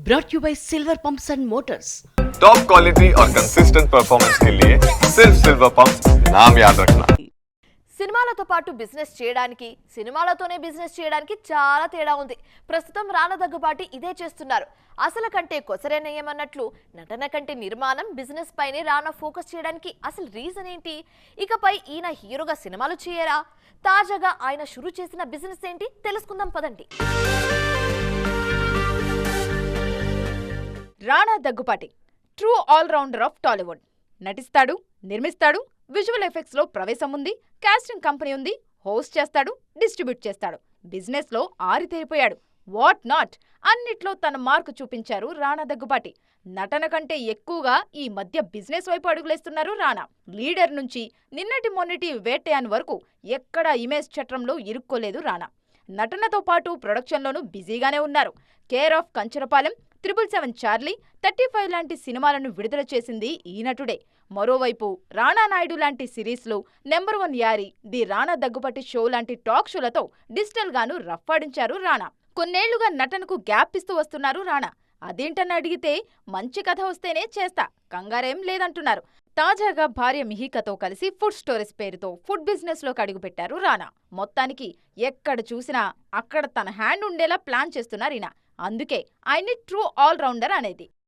brought you by Silver Pumps and Motors. Top quality और consistent performance के लिए सिर्फ सिल्वर पंप्स नाम याद रखना. సినిమాలతో పాటు బిజినెస్ చేయడానికి సినిమాలతోనే బిజినెస్ చేయడానికి చాలా తేడా ఉంది. ప్రస్తుతం రానా దగ్గుబాటి ఇదే చేస్తున్నారు. అసలు కంటే కొసరేనయ్యమన్నట్లు నటన కంటే నిర్మాణం బిజినెస్ పైనే రానా ఫోకస్ చేయడానికి అసలు రీజన్ ఏంటి? ఇకపై ఈయన హీరోగా సినిమాలు చేయరా? తాజాగా ఆయన షురూ చేసిన బిజినెస్ ఏంటి తెలుసుకుందాం పదండి. Rana Daggubati true allrounder of Tollywood. నటిస్తాడు, నిర్మిస్తాడు, విజువల్ ఎఫెక్ట్స్ లో ప్రవేశం ఉంది, కాస్టింగ్ కంపెనీ ఉంది, హోస్ట్ చేస్తాడు, డిస్ట్రిబ్యూట్ చేస్తాడు, బిజినెస్ లో ఆరితేరిపోయాడు. వాట్ నాట్ అన్నిట్లో తన మార్కు చూపించారు రానా దగ్గుబాటి. నటన కంటే ఎక్కువగా ఈ మధ్య బిజినెస్ వైపు అడుగులేస్తున్నారు రానా. లీడర్ నుంచి నిన్నటి మొన్నటి వేటయాన్ వరకు ఎక్కడా ఇమేజ్ చట్రంలో ఇరుక్కోలేదు రానా. నటనతో పాటు ప్రొడక్షన్లోనూ బిజీగానే ఉన్నారు. కేర్ ఆఫ్ కంచరపాలెం, 777 చార్లీ, 35 లాంటి సినిమాలను విడుదల చేసింది ఈ నటుడే. మరోవైపు రానా నాయుడు లాంటి సిరీస్లు, number 1 Yaari, the Rana Daggubati show లాంటి టాక్ షోలతో డిజిటల్ గాను రఫ్ఫాడించారు రానా. కొన్నేళ్లుగా నటనకు గ్యాప్ ఇస్తూ వస్తున్నారు రానా. అదేంటని అడిగితే మంచి కథ వస్తేనే చేస్తా, కంగారేం లేదంటున్నారు. తాజాగా భార్య మిహికతో కలిసి ఫుడ్ స్టోరీస్ పేరుతో ఫుడ్ బిజినెస్ లోకి అడుగుపెట్టారు రానా. మొత్తానికి ఎక్కడ చూసినా అక్కడ తన హ్యాండ్ ఉండేలా ప్లాన్ చేస్తున్నారు ఈయన. అందుకే ఆయన్ని ట్రూ ఆల్రౌండర్ అనేది.